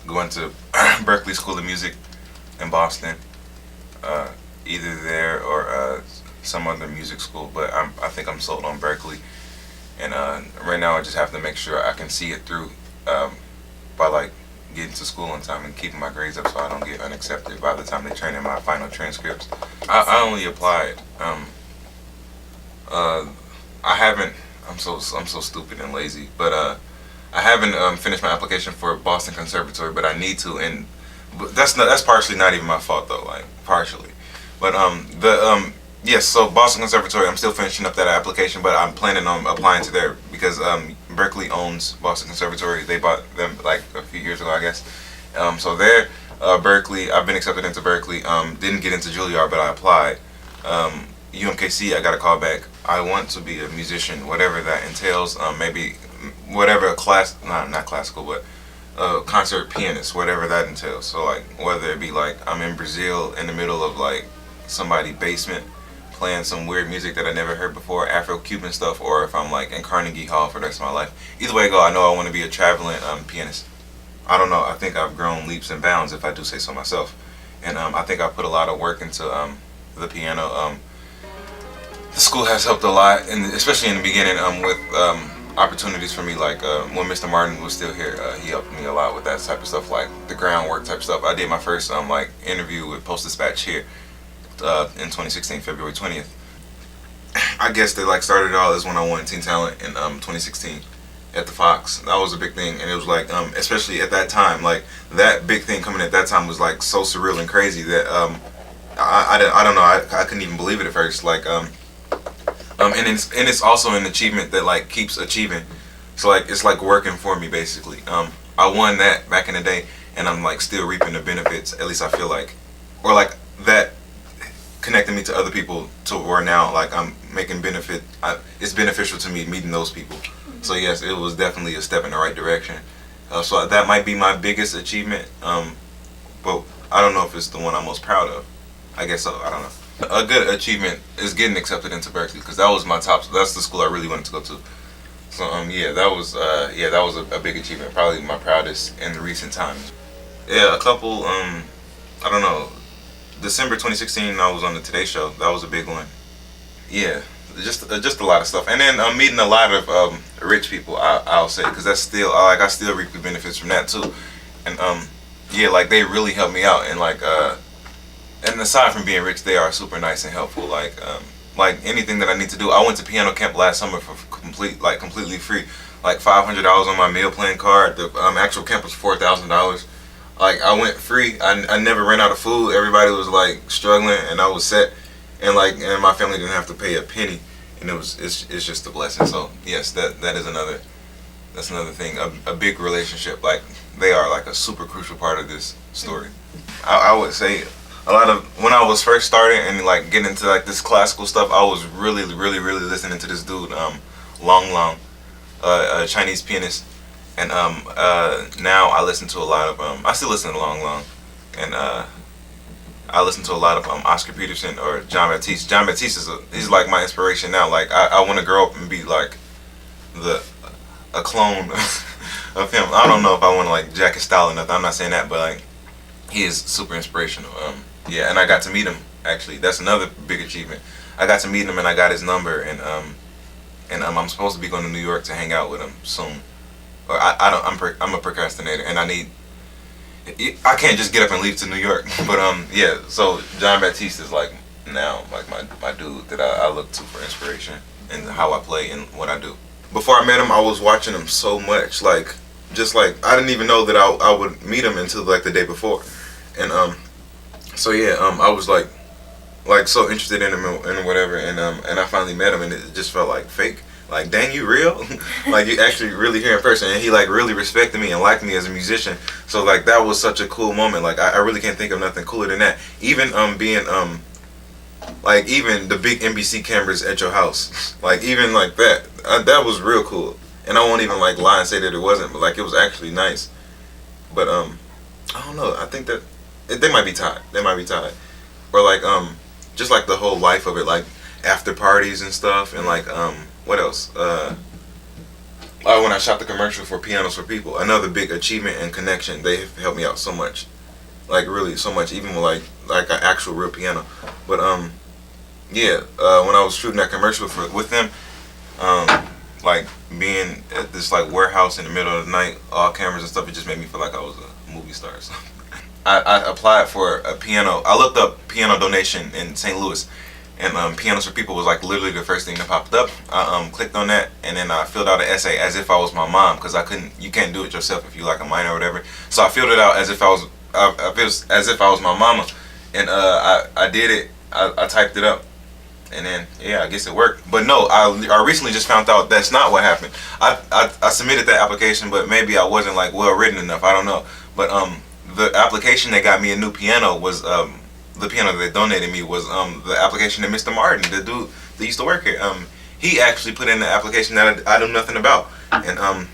going to Berklee School of Music in Boston, uh, either there or some other music school. But I think I'm sold on Berklee, and right now I just have to make sure I can see it through by like getting to school on time and keeping my grades up so I don't get unaccepted by the time they turn in my final transcripts. I only applied. Uh, I haven't. I'm so stupid and lazy, but I haven't finished my application for Boston Conservatory, but I need to, and but that's partially not even my fault though, like partially. But yes, so Boston Conservatory, I'm still finishing up that application, but I'm planning on applying to there because Berklee owns Boston Conservatory. They bought them like a few years ago, I guess. So there, Berklee, I've been accepted into Berklee. Didn't get into Juilliard, but I applied. UMKC, I got a call back. I want to be a musician, whatever that entails. Maybe whatever class, not classical, but concert pianist, whatever that entails. So like whether it be like I'm in Brazil in the middle of like somebody's basement playing some weird music that I never heard before, Afro-Cuban stuff, or if I'm like in Carnegie Hall for the rest of my life. Either way I go, I know I want to be a traveling pianist. I don't know. I think I've grown leaps and bounds, if I do say so myself. And I think I put a lot of work into the piano. The school has helped a lot, and especially in the beginning with opportunities for me. Like when Mr. Martin was still here, he helped me a lot with that type of stuff, like the groundwork type stuff. I did my first like interview with Post Dispatch here in 2016, February 20th. I guess they like started it all as when I won Teen Talent in 2016 at the Fox. That was a big thing, and it was like especially at that time, like that big thing coming at that time was like so surreal and crazy that I don't know, I couldn't even believe it at first. Like and it's also an achievement that like keeps achieving. So like it's like working for me basically. I won that back in the day, and I'm like still reaping the benefits. At least I feel like, or like that connecting me to other people to where now like I'm making benefit. It's beneficial to me meeting those people. So yes, it was definitely a step in the right direction. So that might be my biggest achievement. But I don't know if it's the one I'm most proud of. I guess so. I don't know. A good achievement is getting accepted into Berklee because that was my top. That's the school I really wanted to go to. So yeah, that was a big achievement. Probably my proudest in the recent times. Yeah, a couple. I don't know. December 2016, I was on the Today Show. That was a big one. Yeah, just a lot of stuff, and then I'm meeting a lot of rich people. I'll say because that's still like I still reap the benefits from that too, and yeah, like they really helped me out, and like and aside from being rich, they are super nice and helpful. Like anything that I need to do. I went to piano camp last summer for completely free, like $500 on my meal plan card. The actual camp was $4,000. Like I went free. I never ran out of food. Everybody was like struggling, and I was set, and like and my family didn't have to pay a penny, and it's just a blessing. So yes, that is another thing. A big relationship. Like they are like a super crucial part of this story. I would say a lot of when I was first starting and like getting into like this classical stuff, I was really listening to this dude, Long, a Chinese pianist, and now I listen to a lot of I still listen to Long, and I listen to a lot of Oscar Peterson or John Baptiste. John Baptiste he's like my inspiration now. Like I want to grow up and be like a clone of him. I don't know if I want to like jack his style or nothing. I'm not saying that, but like he is super inspirational. Yeah, and I got to meet him actually. That's another big achievement. I got to meet him and I got his number, and I'm supposed to be going to New York to hang out with him soon. Or I don't. I'm a procrastinator, and I can't just get up and leave to New York. But yeah. So John Baptiste is like now like my dude that I look to for inspiration and how I play and what I do. Before I met him, I was watching him so much, like just like I didn't even know that I would meet him until like the day before, and so yeah, I was like so interested in him and whatever, and I finally met him, and it just felt like fake. Like, dang, you real? Like you actually really here in person, and he like really respected me and liked me as a musician. So like that was such a cool moment. Like I really can't think of nothing cooler than that. Even being like even the big NBC cameras at your house, like even like that, that was real cool. And I won't even like lie and say that it wasn't, but like it was actually nice. But I don't know. I think that they might be tied. They might be tied, or like just like the whole life of it, like after parties and stuff, and like what else? when I shot the commercial for Pianos for People, another big achievement and connection. They helped me out so much, like really so much, even with like an actual real piano. But yeah, when I was shooting that commercial with them, like being at this like warehouse in the middle of the night, all cameras and stuff, it just made me feel like I was a movie star or something. I applied for a piano. I looked up piano donation in St. Louis, and Pianos for People was like literally the first thing that popped up. I clicked on that, and then I filled out an essay as if I was my mom, because I couldn't. You can't do it yourself if you like a minor or whatever. So I filled it out as if I was. I feel as if I was my mama, and I did it. I typed it up, and then yeah, I guess it worked. But no, I recently just found out that's not what happened. I submitted that application, but maybe I wasn't like well written enough. I don't know. But the application that got me a new piano was the piano that they donated me was the application that Mr. Martin, the dude that used to work here, he actually put in the application that I knew nothing about, and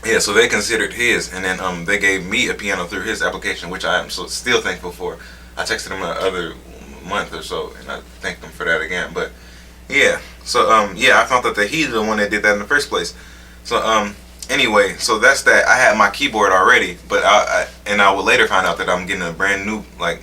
yeah, so they considered his, and then they gave me a piano through his application, which I am still thankful for. I texted him the other month or so, and I thanked him for that again. But yeah, so yeah, I found out that he's the one that did that in the first place. So anyway, so that's that. I had my keyboard already, but I would later find out that I'm getting a brand new, like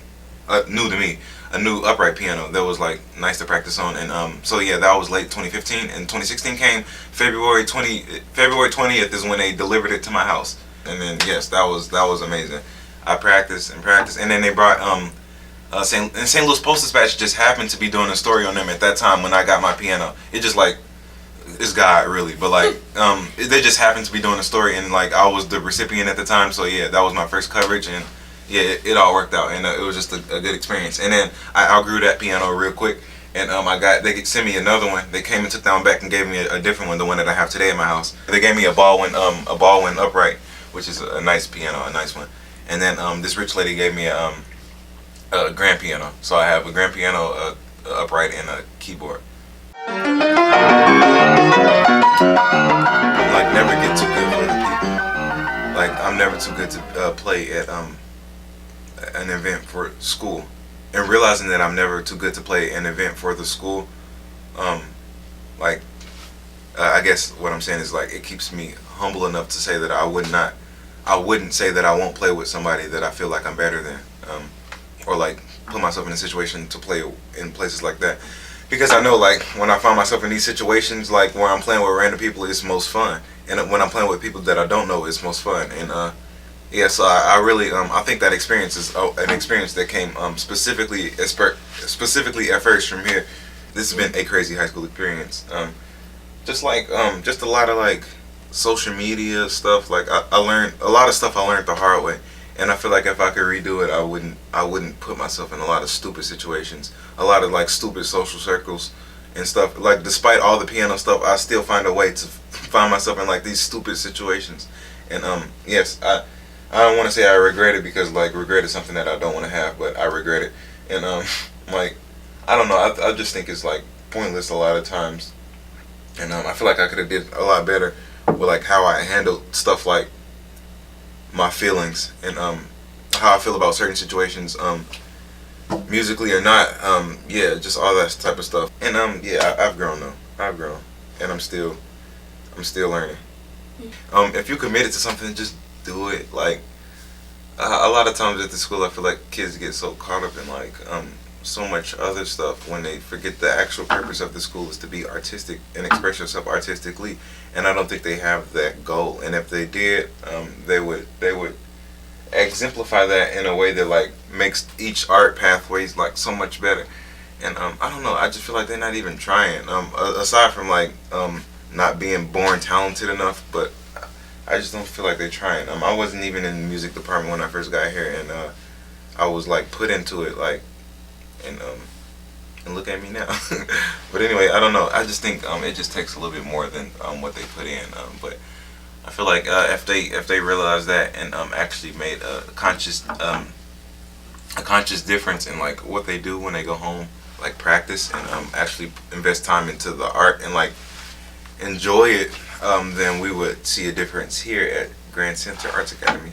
new to me, a new upright piano that was like nice to practice on. And so yeah, that was late 2015, and 2016 came February 20th is when they delivered it to my house. And then yes, that was amazing. I practiced and practiced, and then they brought St. Louis Post Dispatch just happened to be doing a story on them at that time when I got my piano. It just like, it's God really, but like they just happened to be doing a story, and like I was the recipient at the time. So yeah, that was my first coverage, and yeah, it all worked out, and it was just a good experience. And then I outgrew that piano real quick, and they sent me another one. They came and took that one back and gave me a different one, the one that I have today in my house. They gave me a Baldwin upright, which is a nice piano, a nice one. And then this rich lady gave me a grand piano. So I have a grand piano, a upright, and a keyboard. Like never get too good for the people. Like I'm never too good to play at an event for school, and realizing that I'm never too good to play an event for the school, like I guess what I'm saying is like it keeps me humble enough to say that I wouldn't say that I won't play with somebody that I feel like I'm better than, or like put myself in a situation to play in places like that, because I know like when I find myself in these situations like where I'm playing with random people, it's most fun, and when I'm playing with people that I don't know, it's most fun. And yeah, so I really I think that experience is an experience that came specifically at first from here. This has been a crazy high school experience. Just a lot of like social media stuff. Like I learned a lot of stuff. I learned the hard way, and I feel like if I could redo it, I wouldn't put myself in a lot of stupid situations, a lot of like stupid social circles and stuff. Like despite all the piano stuff, I still find a way to find myself in like these stupid situations. And yes, I don't want to say I regret it, because like regret is something that I don't want to have, but I regret it. And like I don't know, I just think it's like pointless a lot of times. And I feel like I could have did a lot better with like how I handled stuff like my feelings, and how I feel about certain situations, musically or not. Yeah, just all that type of stuff. And yeah, I've grown though. I've grown, and I'm still learning. If you're committed to something, just do it. Like a lot of times at the school, I feel like kids get so caught up in like so much other stuff when they forget the actual purpose of the school is to be artistic and express yourself artistically. And I don't think they have that goal. And if they did, they would exemplify that in a way that like makes each art pathways like so much better. And I don't know, I just feel like they're not even trying. Aside from like not being born talented enough, but I just don't feel like they're trying. I wasn't even in the music department when I first got here, and I was like put into it, like, and look at me now. But anyway, I don't know. I just think it just takes a little bit more than what they put in. But I feel like if they realized that and actually made a conscious difference in like what they do when they go home, like practice and actually invest time into the art and like enjoy it, then we would see a difference here at Grand Center Arts Academy.